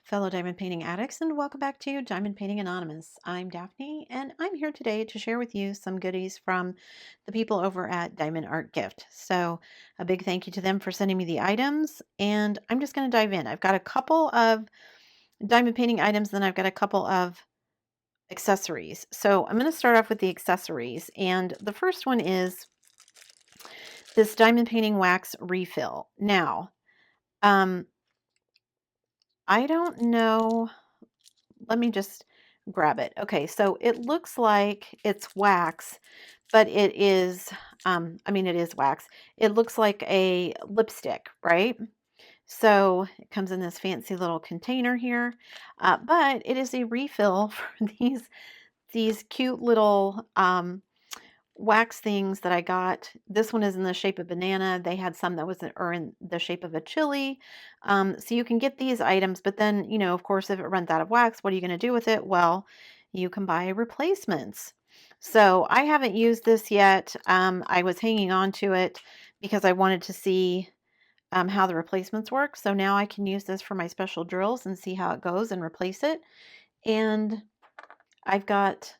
fellow diamond painting addicts, and welcome back to Diamond Painting Anonymous. I'm Daphne, and I'm here today to share with you some goodies from the people over at DiamondArtGift. So, a big thank you to them for sending me the items, and I'm just going to dive in. I've got a couple of diamond painting items, then I've got a couple of accessories. So, I'm going to start off with the accessories, and the first one is this diamond painting wax refill. Now, um, I don't know. Let me just grab it. Okay, so it looks like it's wax, but it is, it is wax. It looks like a lipstick, right? So it comes in this fancy little container here, but it is a refill for these cute little wax things that I got. This one is in the shape of banana. They had some that was in the shape of a chili. So you can get these items, but then, of course, if it runs out of wax, what are you going to do with it? Well, you can buy replacements. So I haven't used this yet. I was hanging on to it because I wanted to see how the replacements work. So now I can use this for my special drills and see how it goes and replace it. And I've got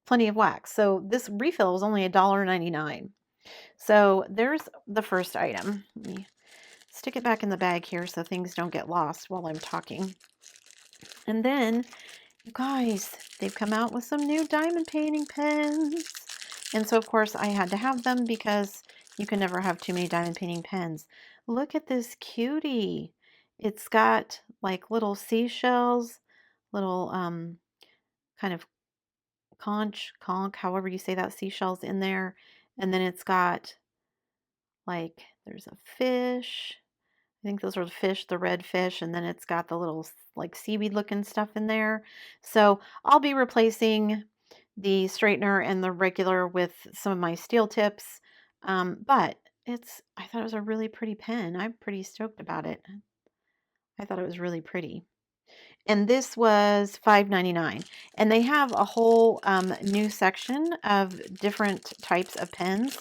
plenty of wax. So this refill was only $1.99. So there's the first item. Let me stick it back in the bag here so things don't get lost while I'm talking. And then, you guys, they've come out with some new diamond painting pens. And so, of course, I had to have them because you can never have too many diamond painting pens. Look at this cutie. It's got like little seashells, little kind of conch, however you say that, seashells in there. And then it's got like, there's a fish. I think those are the fish, the red fish, and then it's got the little like seaweed looking stuff in there. So I'll be replacing the straightener and the regular with some of my steel tips. But I thought it was a really pretty pen. I'm pretty stoked about it. I thought it was really pretty. And this was $5.99. And they have a whole new section of different types of pens.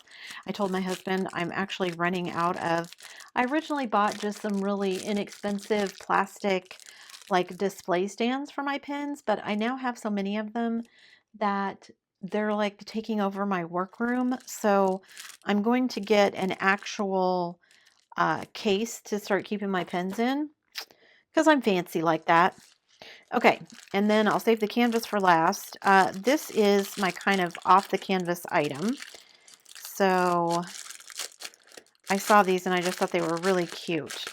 I told my husband I'm actually running out of, I originally bought just some really inexpensive plastic like display stands for my pens, but I now have so many of them that they're like taking over my workroom. So I'm going to get an actual case to start keeping my pens in because I'm fancy like that. Okay, and then I'll save the canvas for last. This is my kind of off the canvas item. So I saw these and I just thought they were really cute.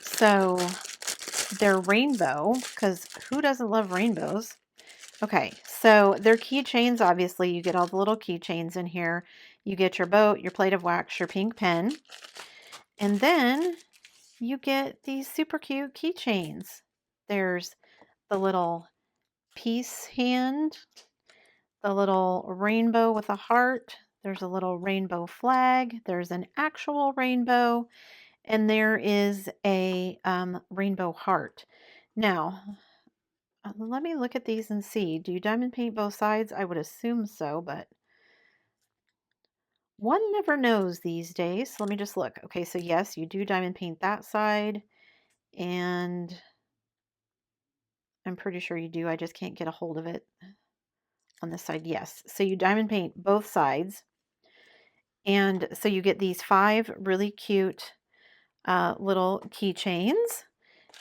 So they're rainbow, because who doesn't love rainbows? Okay, so they're keychains. Obviously, you get all the little keychains in here. You get your boat, your plate of wax, your pink pen, and then you get these super cute keychains. There's the little peace hand, the little rainbow with a heart. There's a little rainbow flag. There's an actual rainbow, and there is a rainbow heart. Now, let me look at these and see. Do you diamond paint both sides? I would assume so, but one never knows these days. So let me just look. Okay, so yes, you do diamond paint that side, and I'm pretty sure you do. I just can't get a hold of it on this side. Yes, so you diamond paint both sides. And so you get these 5 really cute little keychains.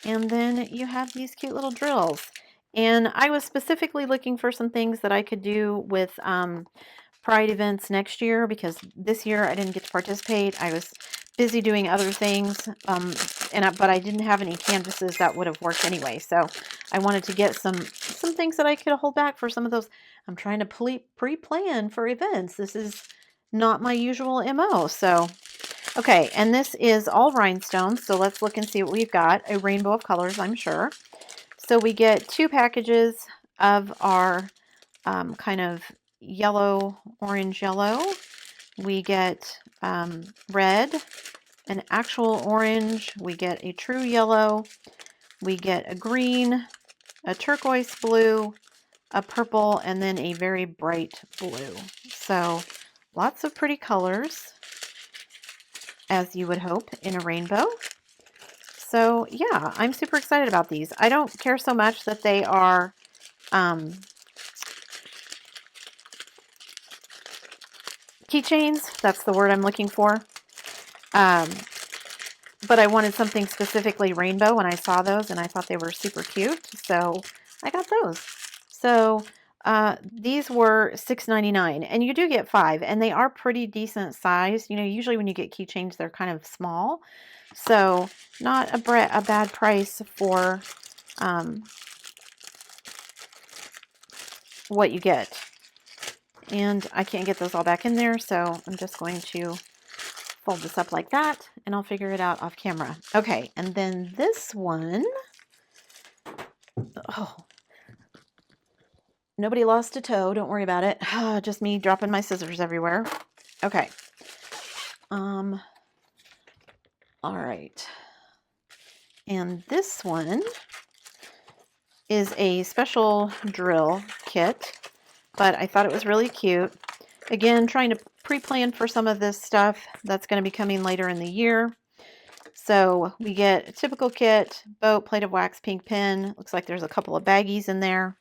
And then you have these cute little drills. And I was specifically looking for some things that I could do with Pride events next year, because this year I didn't get to participate. I was busy doing other things, but I didn't have any canvases that would have worked anyway. So I wanted to get some things that I could hold back for some of those. I'm trying to pre-plan for events. This is not my usual MO. So, okay, and this is all rhinestones. So let's look and see what we've got. A rainbow of colors, I'm sure. So we get 2 packages of our kind of yellow, orange yellow. We get red, an actual orange. We get a true yellow. We get a green, a turquoise blue, a purple, and then a very bright blue. So lots of pretty colors, as you would hope, in a rainbow. So yeah, I'm super excited about these. I don't care so much that they are keychains. That's the word I'm looking for. But I wanted something specifically rainbow when I saw those, and I thought they were super cute, so I got those. So these were $6.99, and you do get 5, and they are pretty decent size. You know, usually when you get keychains, they're kind of small, so not a bad price for what you get. And I can't get those all back in there, so I'm just going to fold this up like that, and I'll figure it out off camera. Okay, and then this one, oh, nobody lost a toe, don't worry about it. Just me dropping my scissors everywhere. Okay. All right. And this one is a special drill kit, but I thought it was really cute. Again, trying to pre-plan for some of this stuff that's going to be coming later in the year. So we get a typical kit, boat, plate of wax, pink pen. Looks like there's a couple of baggies in there.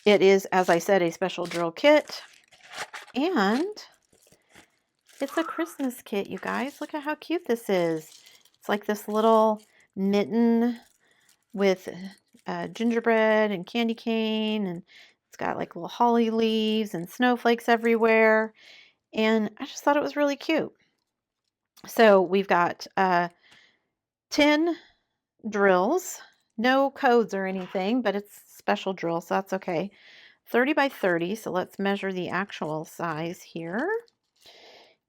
It is, as I said, a special drill kit. And it's a Christmas kit, you guys. Look at how cute this is. It's like this little mitten with gingerbread and candy cane. And it's got like little holly leaves and snowflakes everywhere. And I just thought it was really cute. So we've got 10 drills, no codes or anything, but it's special drill, so that's okay. 30 by 30, so let's measure the actual size here.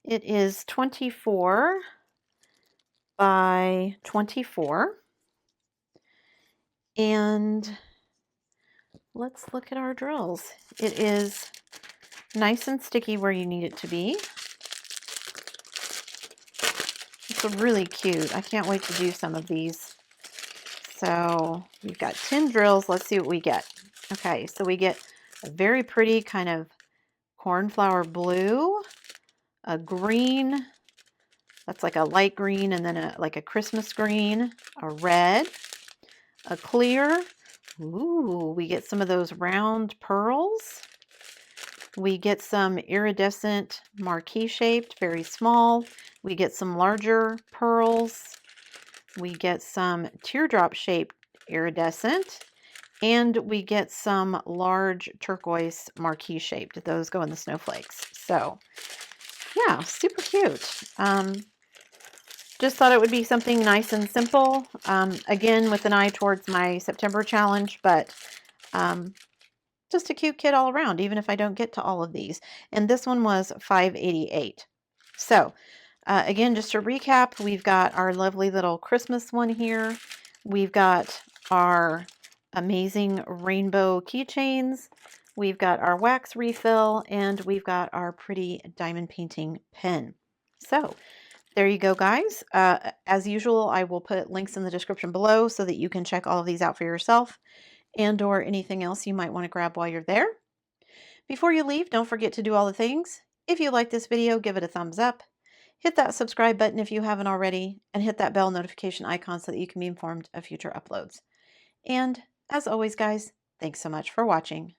It is 24 by 24. And let's look at our drills. It is nice and sticky where you need it to be. It's really cute. I can't wait to do some of these. So we've got 10 drills. Let's see what we get. Okay, so we get a very pretty kind of cornflower blue, a green, that's like a light green, and then like a Christmas green, a red, a clear. Ooh, we get some of those round pearls. We get some iridescent marquee shaped, very small. We get some larger pearls. We get some teardrop shaped iridescent. And we get some large turquoise marquee shaped. Those go in the snowflakes. So yeah, super cute. Just thought it would be something nice and simple. Again, with an eye towards my September challenge, but just a cute kit all around, even if I don't get to all of these. And this one was $5.88. So again, just to recap, we've got our lovely little Christmas one here. We've got our amazing rainbow keychains. We've got our wax refill, and we've got our pretty diamond painting pen. So there you go, guys. As usual, I will put links in the description below so that you can check all of these out for yourself, and or anything else you might want to grab while you're there. Before you leave, don't forget to do all the things. If you like this video, give it a thumbs up. Hit that subscribe button if you haven't already, and hit that bell notification icon so that you can be informed of future uploads. And as always, guys, thanks so much for watching.